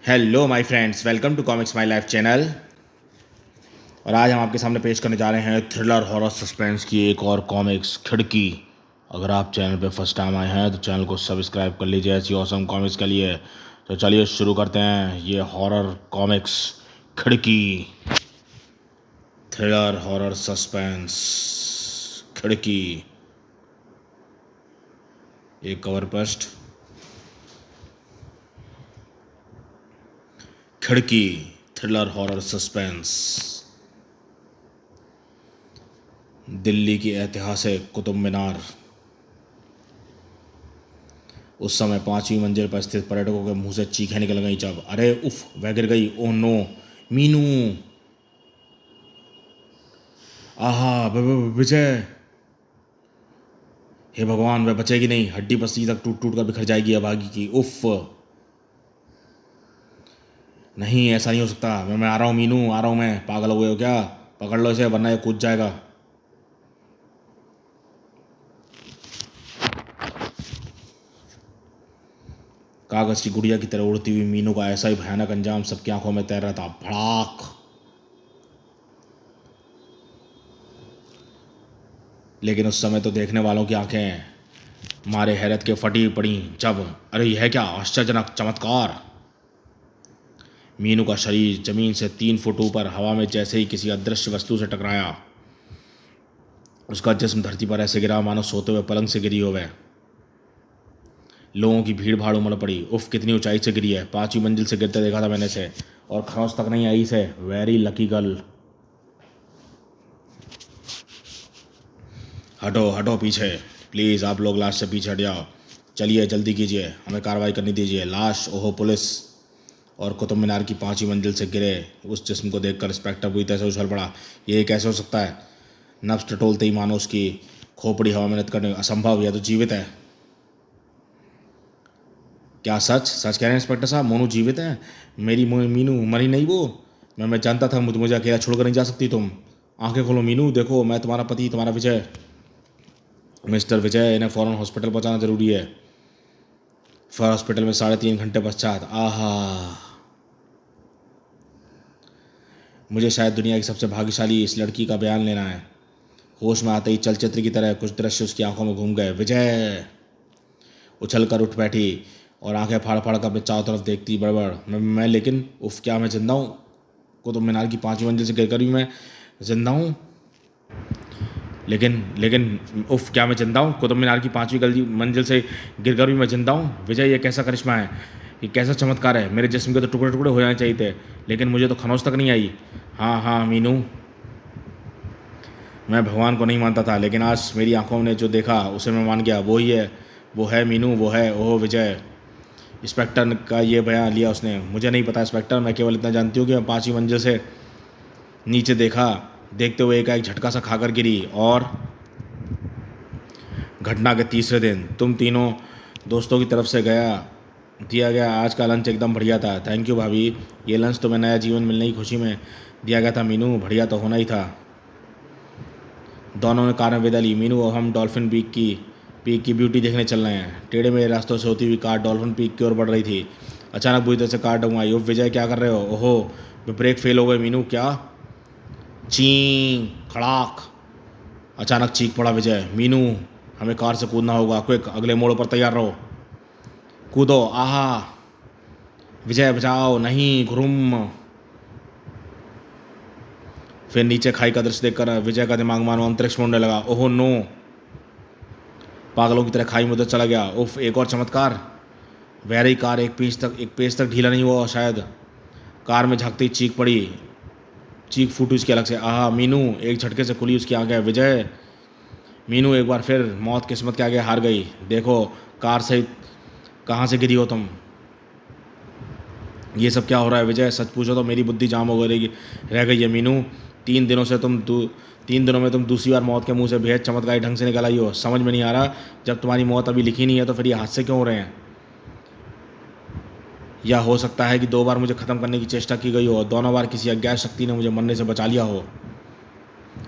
Hello my friends, welcome to comics my life channel. और आज हम आपके सामने पेश करने जा रहे हैं थ्रिलर हॉरर सस्पेंस की एक और कॉमिक्स खिड़की। अगर आप चैनल पे फर्स्ट टाइम आए हैं तो चैनल को सब्सक्राइब कर लीजिए ऐसी ऑसम कॉमिक्स के लिए। तो चलिए शुरू करते हैं ये हॉरर कॉमिक्स खिड़की। थ्रिलर हॉरर सस्पेंस खिड़की। एक कवर पस्ट। खिड़की थ्रिलर हॉरर सस्पेंस। दिल्ली की ऐतिहासिक कुतुब मीनार। उस समय 5वीं मंजिल पर स्थित पर्यटकों के मुंह से चीखें निकल गई जब अरे उफ वह गिर गई, ओह नो, मीनू, आहा विजय, हे भगवान वह बचेगी नहीं, हड्डी पसली तक टूट टूट कर बिखर जाएगी अभागी की, उफ, नहीं ऐसा नहीं हो सकता, मैं आ रहा हूँ मीनू, आ रहा हूँ मैं, पागल हो गए हो क्या, पकड़ लो इसे वरना ये कूद जाएगा। कागज की गुड़िया की तरह उड़ती हुई मीनू का ऐसा ही भयानक अंजाम सबकी आंखों में तैर रहा था। भड़ाक। लेकिन उस समय तो देखने वालों की आंखें मारे हैरत के फटी पड़ी जब अरे यह क्या आश्चर्यजनक चमत्कार। मीनू का शरीर जमीन से 3 फुट ऊपर हवा में जैसे ही किसी अदृश्य वस्तु से टकराया, उसका जिस्म धरती पर ऐसे गिरा मानो सोते हुए पलंग से गिरी हो। वह लोगों की भीड़ भाड़ उमड़ पड़ी। उफ कितनी ऊंचाई से गिरी है, 5वीं मंजिल से गिरते देखा था मैंने से, और खरोंच तक नहीं आई से, वेरी लकी गर्ल। हटो हटो पीछे, प्लीज़ आप लोग लाश से पीछे हट जाओ, चलिए जल्दी कीजिए, हमें कार्रवाई करनी दीजिए। लाश, ओहो पुलिस। और कुतुब मीनार की 5वीं मंजिल से गिरे उस जिस्म को देखकर इंस्पेक्टर बुरी तरह से उछल पड़ा। ये कैसे हो सकता है? नब्ज टटोलते ही मानो उसकी खोपड़ी हवा में नत करने असंभव, यह तो जीवित है। क्या सच सच कह रहे हैं इंस्पेक्टर साहब? मोनू जीवित है? मेरी मीनू मरी नहीं वो? मैं जानता था मुझे अकेला छोड़कर नहीं जा सकती तुम। आंखें खोलो मीनू, देखो मैं तुम्हारा पति, तुम्हारा विजय। मिस्टर विजय, इन्हें फ़ौरन हॉस्पिटल पहुंचाना जरूरी है। फिर हॉस्पिटल में 3.5 घंटे पश्चात, आहा, मुझे शायद दुनिया की सबसे भाग्यशाली इस लड़की का बयान लेना है। होश में आते ही चलचित्र की तरह कुछ दृश्य उसकी आंखों में घूम गए। विजय उछल कर उठ बैठी और आंखें फाड़ फाड़ कर अपने चारों तरफ देखती। बड़बड़, मैं लेकिन उफ क्या मैं जिंदा हूँ? कुतुब मीनार की 5वीं मंजिल से गिरकर भी मैं जिंदा हूँ? लेकिन लेकिन उफ क्या मैं जिंदा हूँ? कुतुब मीनार की 5वीं मंजिल से गिरकर भी मैं जिंदा हूँ? विजय ये कैसा करिश्मा है, ये कैसा चमत्कार है? मेरे जिस्म के तो टुकड़े टुकड़े हो जाने चाहिए थे, लेकिन मुझे तो खनौज तक नहीं आई। हाँ हाँ मीनू, मैं भगवान को नहीं मानता था, लेकिन आज मेरी आंखों ने जो देखा उसे मैं मान गया। वो ही है, वो है मीनू, वो है। ओह विजय। इंस्पेक्टर का ये बयान लिया उसने। मुझे नहीं पता इंस्पेक्टर, मैं केवल इतना जानती हूँ कि मैं 5वीं मंजिल से नीचे देखा, देखते हुए एक झटका सा खाकर गिरी। और घटना के तीसरे दिन तुम तीनों दोस्तों की तरफ से दिया गया आज का लंच एकदम बढ़िया था। थैंक यू भाभी, ये लंच तुम्हें नया जीवन मिलने की खुशी में दिया गया था मीनू, बढ़िया तो होना ही था। दोनों ने कार में विदा ली। मीनू और हम डॉल्फिन पीक की ब्यूटी देखने चल रहे हैं। टेढ़े मेढ़े रास्तों से होती हुई कार डॉल्फिन पीक की ओर बढ़ रही थी। अचानक बुरी तरह से कार डगमगाई। ओह विजय क्या कर रहे हो? ओहो ब्रेक फेल हो गए मीनू। क्या? ची खड़ाक। अचानक चीख पड़ा विजय। मीनू हमें कार से कूदना होगा, क्विक, अगले मोड़ पर तैयार रहो। कूदो, आहा, विजय बचाओ, नहीं, घुरुम। फिर नीचे खाई का दृश्य देखकर विजय का दिमाग मानो अंतरिक्ष में उड़ने लगा। ओहो नो, पागलों की तरह खाई में उधर चला गया। उफ एक और चमत्कार। वह रही कार एक पेज तक ढीला नहीं हुआ शायद। कार में झांकते ही चीख फूटी उसकी अलग से। आहा मीनू, एक झटके से खुली उसकी आंखें। विजय। मीनू एक बार फिर मौत किस्मत के आगे हार गई। देखो कार सहित कहाँ से गिरी हो तुम? ये सब क्या हो रहा है विजय? सच पूछो तो मेरी बुद्धि जाम हो गई रह गई है मीनू। 3 दिनों में तुम दूसरी बार मौत के मुंह से बेहद चमत्कारी ढंग से निकल आई हो। समझ में नहीं आ रहा, जब तुम्हारी मौत अभी लिखी नहीं है तो फिर ये हादसे क्यों हो रहे हैं? या हो सकता है कि 2 बार मुझे ख़त्म करने की चेष्टा की गई हो, दोनों बार किसी अज्ञात शक्ति ने मुझे मरने से बचा लिया हो।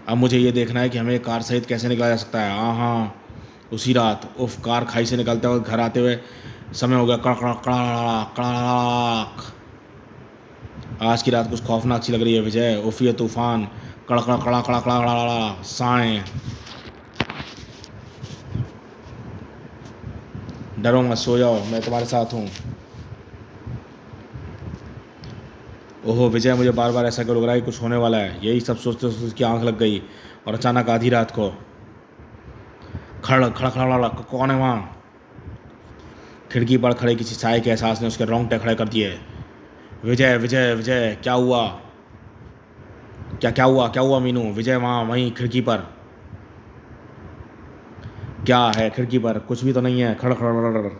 अब मुझे ये देखना है कि हमें कार सहित कैसे निकला जा सकता है। हाँ हाँ, उसी रात उफ कार खाई से निकलते वक्त घर आते हुए समय हो गया कड़ाक कड़ाक कड़ाक कड़ाक। आज की रात कुछ खौफनाक सी लग रही है विजय। उफ ये तूफान, कड़कड़ा कड़ा कड़ा कड़ा कड़ा कड़ा साएं। डरो मत, सो जाओ, मैं तुम्हारे साथ हूँ। ओहो विजय, मुझे बार बार ऐसा क्यों लग रहा है कि कुछ होने वाला है। यही सब सोचते सोचते उसकी आंख लग गई और अचानक आधी रात को खड़ खड़ा खड़ा, कौन है वहाँ? खिड़की पर खड़े किसी साय के एहसास ने उसके रोंगटे खड़े कर दिए। विजय विजय विजय, क्या हुआ? क्या हुआ, क्या हुआ मीनू? विजय वहाँ वहीं खिड़की पर। क्या है खिड़की पर? कुछ भी तो नहीं है। खड़ खड़।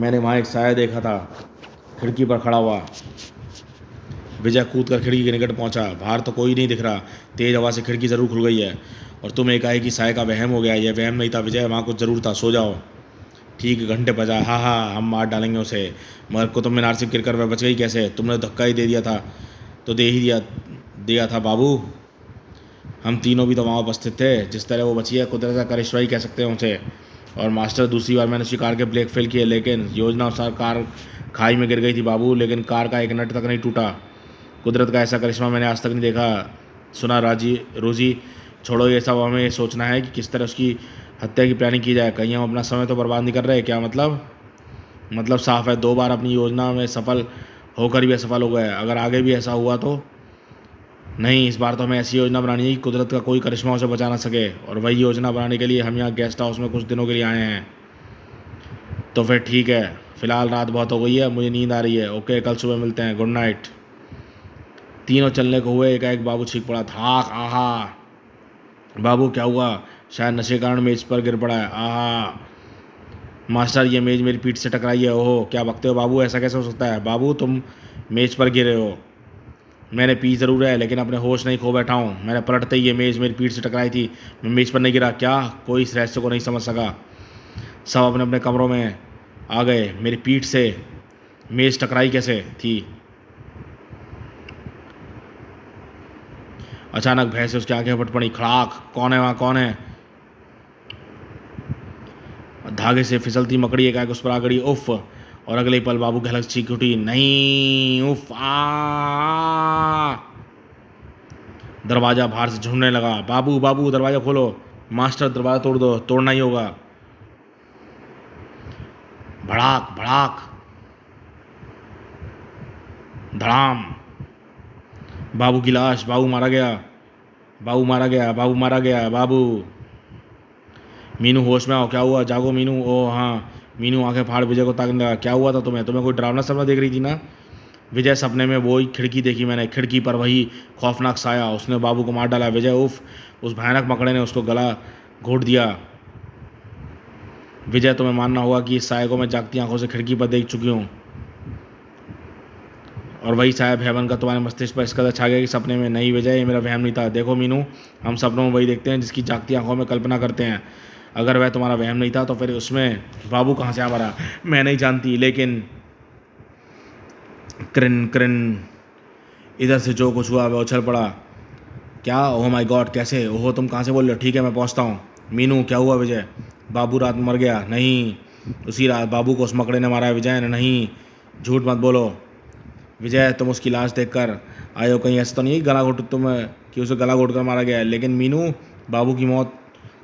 मैंने वहाँ एक साया देखा था खिड़की पर खड़ा हुआ। विजय कूद कर खिड़की के निकट पहुंचा। बाहर तो कोई नहीं दिख रहा। तेज हवा से खिड़की ज़रूर खुल गई है और तुम एकाएक साय का वहम हो गया। यह वहम नहीं था विजय, वहाँ कुछ ज़रूर था। सो जाओ। ठीक घंटे बजा। हाँ हाँ, हम मार डालेंगे उसे। मगर कुतुब मीनार से गिर कर वह बच गई कैसे? तुमने धक्का ही दे दिया था तो दे ही दिया दिया था बाबू। हम तीनों भी तो वहाँ उपस्थित थे। जिस तरह वो बची है, कुदरत का करिश्मा ही कह सकते हैं उसे। और मास्टर, दूसरी बार मैंने शिकार के ब्रेक फेल किए, लेकिन योजना अनुसार कार खाई में गिर गई थी बाबू। लेकिन कार का एक नट तक नहीं टूटा। कुदरत का ऐसा करिश्मा मैंने आज तक नहीं देखा सुना। रोजी, छोड़ो ये सब। हमें सोचना है कि किस तरह उसकी हत्या की प्लानिंग की जाए। कहीं हम अपना समय तो बर्बाद नहीं कर रहे? क्या मतलब साफ है, 2 बार अपनी योजना में सफल होकर भी असफल हो गए। अगर आगे भी ऐसा हुआ तो? नहीं, इस बार तो हमें ऐसी योजना बनानी है कि कुदरत का कोई करिश्मा उसे बचा ना सके। और वही योजना बनाने के लिए हम यहाँ गेस्ट हाउस में कुछ दिनों के लिए आए हैं। तो फिर ठीक है, फ़िलहाल रात बहुत हो गई है, मुझे नींद आ रही है। ओके, कल सुबह मिलते हैं। Good night. तीनों चलने को हुए। एकाएक बाबू चीख पड़ा था। आहा बाबू, क्या हुआ? शायद नशे के कारण मेज पर गिर पड़ा है। आहा मास्टर, ये मेज मेरी पीठ से टकराई है। ओहो, क्या बकते हो बाबू? ऐसा कैसे हो सकता है? बाबू तुम मेज पर गिरे हो। मैंने पी ज़रूर है, लेकिन अपने होश नहीं खो बैठा हूँ। मैंने पलटते ही ये मेज़ मेरी पीठ से टकराई थी। मैं मेज़ पर नहीं गिरा। क्या? कोई इस रहस्य को नहीं समझ सका। सब अपने अपने कमरों में आ गए। मेरी पीठ से मेज़ टकराई कैसे थी? अचानक भय से उसकी आंखें फट पड़ी। खड़ाक, कौन है वहाँ? कौन है? धागे से फिसलती मकड़ी एकाएक उस पर आ गई। उफ! और अगले ही पल बाबू की हलक चीख उठी। नहीं! उफ! आ! दरवाज़ा बाहर से झूमने लगा। बाबू बाबू, दरवाज़ा खोलो। मास्टर, दरवाज़ा तोड़ दो। तोड़ना ही होगा। भड़ाक भड़ाक, धड़ाम। बाबू की लाश। बाबू मारा गया। बाबू मारा गया। बाबू मारा गया। बाबू। मीनू, होश में आओ। क्या हुआ? जागो मीनू। ओह हाँ। मीनू आंखें फाड़ विजय को ताकने लगा। क्या हुआ था तुम्हें? तुम्हें कोई डरावना सपना देख रही थी ना? विजय, सपने में वही खिड़की देखी मैंने। खिड़की पर वही खौफनाक साया। उसने बाबू को मार डाला। विजय, उफ! उस भयानक मकड़े ने उसको गला घोट दिया। विजय, तुम्हें मानना होगा कि इस साय को मैं जागती आंखों से खिड़की पर देख चुकी हूँ। और वही साया भयवन का तुम्हारे मस्तिष्क पर इस कदर छा गया कि सपने में। नहीं विजय, ये मेरा वहम नहीं था। देखो मीनू, हम सपनों में वही देखते हैं जिसकी जागती आंखों में कल्पना करते हैं। अगर वह तुम्हारा वहम नहीं था तो फिर उसमें बाबू कहाँ से आ मरा? मैं नहीं जानती, लेकिन क्रिन क्रिन, इधर से जो कुछ हुआ वह उछल पड़ा। क्या? ओह माय गॉड, कैसे? ओहो, तुम कहाँ से बोल रहे हो? ठीक है, मैं पहुँचता हूँ। मीनू, क्या हुआ? विजय, बाबू रात में मर गया। नहीं, उसी रात बाबू को उस मकड़े ने मारा है। विजय ने। नहीं, झूठ मत बोलो। विजय, तुम उसकी लाश देखकर आए हो? कहीं ऐसा तो नहीं गला घोट तुम कि उसे गला घोट कर मारा गया है? लेकिन मीनू, बाबू की मौत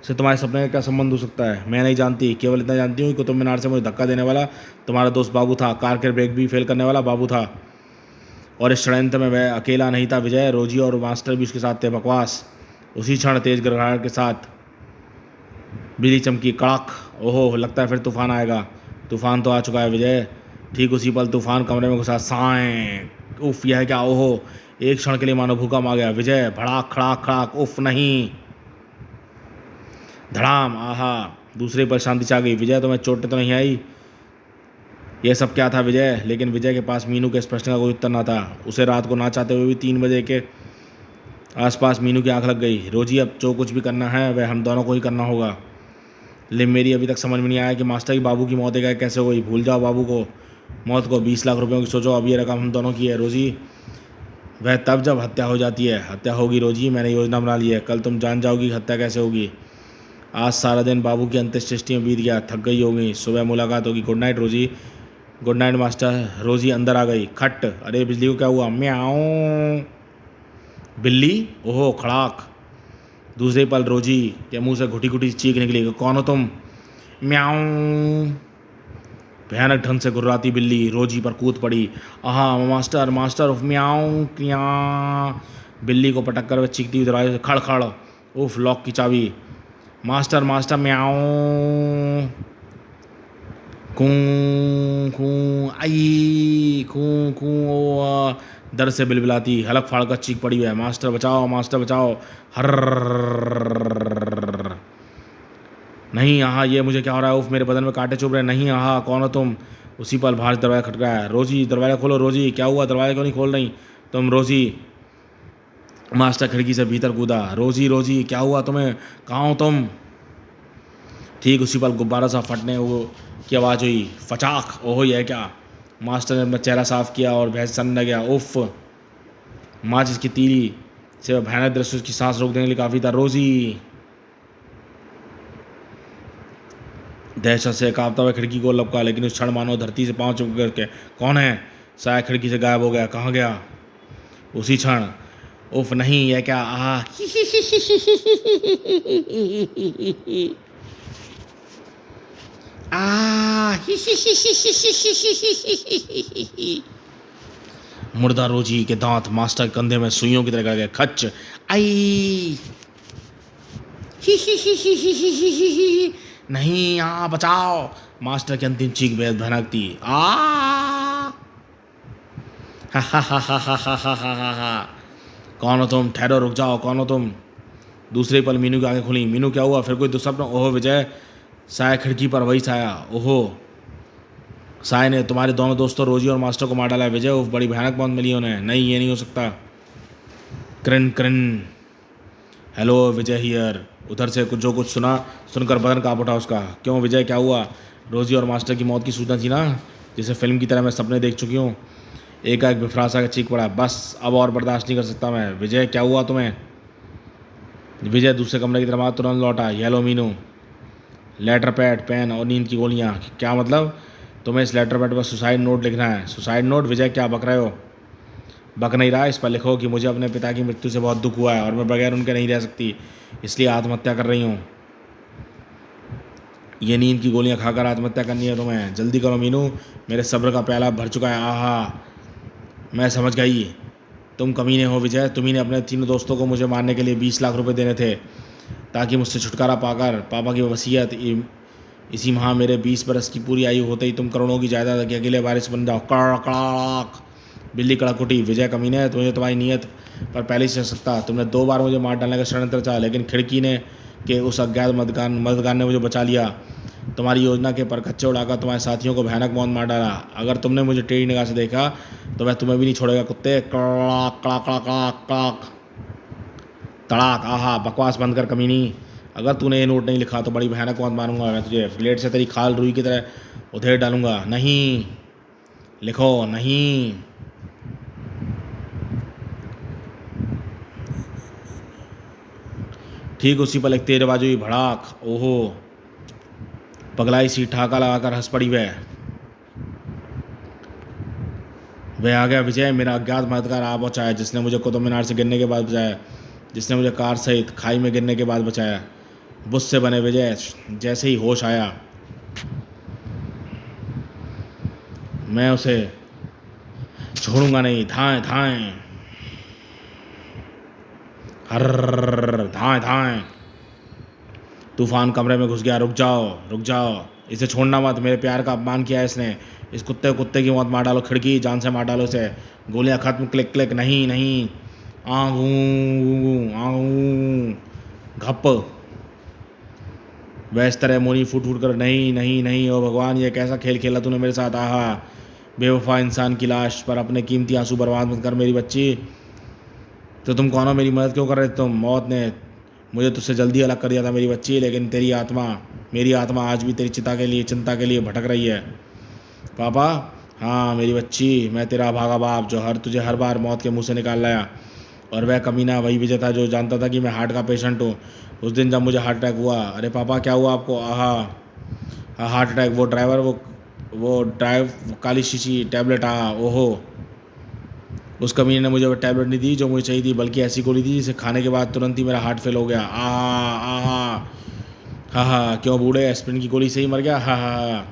से तुम्हारे सपने का क्या संबंध हो सकता है? मैं नहीं जानती, केवल इतना जानती हूँ कि कुतुब मीनार से मुझे धक्का देने वाला तुम्हारा दोस्त बाबू था। कार के ब्रेक भी फेल करने वाला बाबू था। और इस षड्यंत्र में वह अकेला नहीं था विजय, रोजी और मास्टर भी उसके साथ थे। बकवास। उसी क्षण तेज गड़गड़ाहट के साथ बिजली चमकी। कड़ाक। ओहो, लगता है फिर तूफान आएगा। तूफान तो आ चुका है विजय। ठीक उसी पल तूफान कमरे में घुसा। साएं। उफ, यह है क्या? ओहो, एक क्षण के लिए मानो भूकंप आ गया। विजय, भड़ाक खड़ाक खड़ाक। उफ नहीं, धड़ाम। आहा, दूसरे पर शांति छा गई। विजय, तुम्हें चोटें तो नहीं आई? यह सब क्या था विजय? लेकिन विजय के पास मीनू के इस प्रश्न का कोई उत्तर न था। उसे रात को ना चाहते हुए भी 3 बजे के आसपास मीनू की आंख लग गई। रोजी, अब जो कुछ भी करना है वह हम दोनों को ही करना होगा। लेकिन मेरी अभी तक समझ में नहीं आया कि मास्टर की बाबू की मौत एकाएक कैसे हो गई। भूल जाओ बाबू को, मौत को। 20 लाख रुपयों की सोचो। अब ये रकम हम दोनों की है रोजी। वह तब जब हत्या हो जाती है। हत्या होगी रोजी, मैंने योजना बना ली है। कल तुम जान जाओगी हत्या कैसे होगी। आज सारा दिन बाबू की अंत्येष्टि में बीत गया। थक गई होगी, सुबह मुलाकात होगी। गुड नाइट रोजी। Good night master. रोजी अंदर आ गई। खट, अरे बिजली को क्या हुआ? म्याऊं। बिल्ली, ओहो खड़ाक। दूसरे पल रोजी के मुंह से घुटी घुटी चीख निकली, कौन हो तुम? म्याऊं। भयानक ढंग से गुर्राती बिल्ली रोजी पर कूद पड़ी। आहा मास्टर, मास्टर उफ, म्याऊं क्या। बिल्ली को पटक कर वह चीखती हुई दरवाजे से खड़ खड़। उफ, लॉक की चाबी। मास्टर, मास्टर, म्याऊं। कूं कूं आई, कूं कूं ओ। दर्द से बिलबिलाती हलक फाड़ कर चीख पड़ी है, मास्टर बचाओ, मास्टर बचाओ। हर्र। नहीं, यहाँ ये मुझे क्या हो रहा है? उफ, मेरे बदन में कांटे चुभ रहे हैं। नहीं, यहाँ कौन हो तुम? उसी पल बाहर दरवाजा खटकाया। रोजी, दरवाजा खोलो। रोजी, क्या हुआ? दरवाजा क्यों नहीं खोल रही तुम? रोजी। मास्टर खिड़की से भीतर कूदा। रोजी, रोजी, क्या हुआ तुम्हें? कहाँ हो तुम? ठीक उसी पल गुब्बारा सा फटने वो की आवाज़ हुई। फचाक। ओहो, यह क्या? मास्टर ने अपना चेहरा साफ किया और भैंस सन लग गया। उफ। माचिस की तीली से भयानक दृश्य उसकी सांस रोक देने के लिए काफ़ी था। रोजी। दहशत से कांपता हुआ खिड़की को लपका, लेकिन उस क्षण मानो धरती से पांव चुप करके, कौन है? साया खिड़की से गायब हो गया। कहाँ गया? उसी क्षण, उफ नहीं, यह क्या? आह। मुर्दा रोजी के दांत मास्टर के कंधे में सुइयों की तरह गड़ गए। खच। आई। नहीं, बचाओ। मास्टर की अंतिम चीख बेहद भयानक थी। कौन हो तुम? ठहरो, रुक जाओ, कौन हो तुम? दूसरे पल मीनू की आंखें खुली। मीनू, क्या हुआ? फिर कोई दुस्वप्न? ओहो विजय। साया खिड़की पर वही साया। ओहो, साय ने तुम्हारे दोनों दोस्तों रोजी और मास्टर को मार डाला है विजय। उफ, बड़ी भयानक मौत मिली उन्हें। नहीं, ये नहीं हो सकता। क्रिन क्रिन। Hello Vijay here. उधर से कुछ जो कुछ सुनकर बदन कांप उठा उसका। क्यों विजय, क्या हुआ? रोजी और मास्टर की मौत की सूचना थी ना, जिसे फिल्म की तरह मैं सपने देख चुकी हूँ। एकाएक बिफरासा का चीख पड़ा। बस, अब और बर्दाश्त नहीं कर सकता मैं। विजय, क्या हुआ तुम्हें? विजय दूसरे कमरे की तरफ तुरंत लौटा। येलो मीनू, लेटर पैड, पेन और नींद की गोलियाँ। क्या मतलब? तुम्हें इस लेटर पैड पर सुसाइड नोट लिखना है। Suicide note? विजय, क्या बक रहे हो? बक नहीं रहा। इस पर लिखो कि मुझे अपने पिता की मृत्यु से बहुत दुख हुआ है और मैं बगैर उनके नहीं रह सकती, इसलिए आत्महत्या कर रही हूँ। ये नींद की गोलियाँ खाकर आत्महत्या करनी है तुम्हें। जल्दी करो मीनू, मेरे सब्र का प्याला भर चुका है। आहा, मैं समझ गई। तुम कमीने हो विजय। तुम्ही ने अपने तीनों दोस्तों को मुझे मारने के लिए 20 लाख रुपए देने थे, ताकि मुझसे छुटकारा पाकर पापा की वसीयत इसी माह मेरे 20 बरस की पूरी आयु होते ही तुम करोड़ों की जायदाद के अकेले वारिस बन जाओ। कड़क। बिल्ली कड़क उठी। विजय कमीने है, तुम्हें तुम्हारी नीयत पर पहले से सकता। तुमने 2 बार मुझे मार डालने का षड्यंत्र चाहा, लेकिन खिड़की ने के उस अज्ञात मददगार ने मुझे बचा लिया। तुम्हारी योजना के परखच्चे उड़ाकर तुम्हारे साथियों को भयानक मौत मार डाला। अगर तुमने मुझे टेढ़ी निगाह से देखा तो मैं तुम्हें भी नहीं छोड़ेगा कुत्ते। कड़क कड़क कड़क कड़क तड़ाक। आहा, बकवास बंद कर कमीनी। अगर तूने ये नोट नहीं लिखा तो बड़ी भयानक मौत मारूंगा मैं तुझे। प्लेट से तेरी खाल रुई की तरह उधेड़ डालूंगा। नहीं, लिखो। नहीं। ठीक उसी पल एक तेज आवाज हुई। भड़ाक। ओहो, पगलाई सी ठाका लगाकर हंस पड़ी वह आ गया विजय, मेरा अज्ञात मददगार आ पहुंचा है, जिसने मुझे कुतुब मीनार से गिरने के बाद बचाया, जिसने मुझे कार सहित खाई में गिरने के बाद बचाया। बुझ से बने विजय। जैसे ही होश आया, मैं उसे छोड़ूंगा नहीं। धाएं धाएं, हर धाएं धाएं। तूफान कमरे में घुस गया। रुक जाओ, रुक जाओ, इसे छोड़ना मत। मेरे प्यार का अपमान किया है इसने। इस कुत्ते की मौत मार डालो। खिड़की, जान से मार डालो इसे। गोलियां खत्म। Click click. नहीं नहीं। आऊ आऊ। घप। वह इस तरह मोनी फूट फूट कर, नहीं नहीं नहीं, ओ भगवान, ये कैसा खेल खेला तूने मेरे साथ। आहा, बेवफा इंसान की लाश पर अपने कीमती आंसू बर्बाद मत कर मेरी बच्ची। तो तुम कौन हो? मेरी मदद क्यों कर रहे तुम? मौत ने मुझे तुझसे जल्दी अलग कर दिया था मेरी बच्ची, लेकिन मेरी आत्मा आज भी तेरी चिंता के लिए भटक रही है। पापा, हाँ मेरी बच्ची, मैं तेरा भागा बाप जो तुझे हर बार मौत के मुंह से निकाल लाया। और वह कमीना वही विजय था जो जानता था कि मैं हार्ट का पेशेंट हूँ। उस दिन जब मुझे हार्ट अटैक हुआ। अरे पापा, क्या हुआ आपको? आहा, हार्ट अटैक। वो ड्राइवर, वो ड्राइव काली शीशी टैबलेट ओहो, उस कमीने ने मुझे वो टैबलेट नहीं दी जो मुझे चाहिए थी, बल्कि ऐसी गोली दी जिसे खाने के बाद तुरंत ही मेरा हार्ट फेल हो गया। हा हा, क्यों बूढ़े, एस्पिरिन की गोली से ही मर गया? हा हा।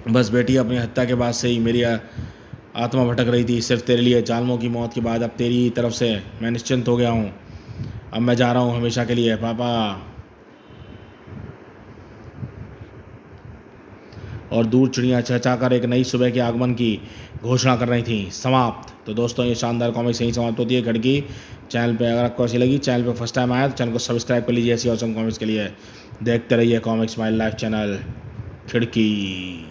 बस बेटी, अपनी हत्या के बाद से ही मेरी आत्मा भटक रही थी, सिर्फ तेरे लिए। जालमों की मौत के बाद अब तेरी तरफ से मैं निश्चिंत हो गया हूँ। अब मैं जा रहा हूँ हमेशा के लिए पापा। और दूर चिड़ियाँ चहचहाकर एक नई सुबह के आगमन की घोषणा कर रही थी। समाप्त। तो दोस्तों, ये शानदार कॉमिक्स यहीं समाप्त होती है। खिड़की चैनल पे अगर आपको अच्छी लगी, चैनल पे फर्स्ट टाइम आया तो चैनल को सब्सक्राइब कर लीजिए ऐसी ऑसम कॉमिक्स के लिए। देखते रहिए कॉमिक्स माई लाइफ चैनल। खिड़की।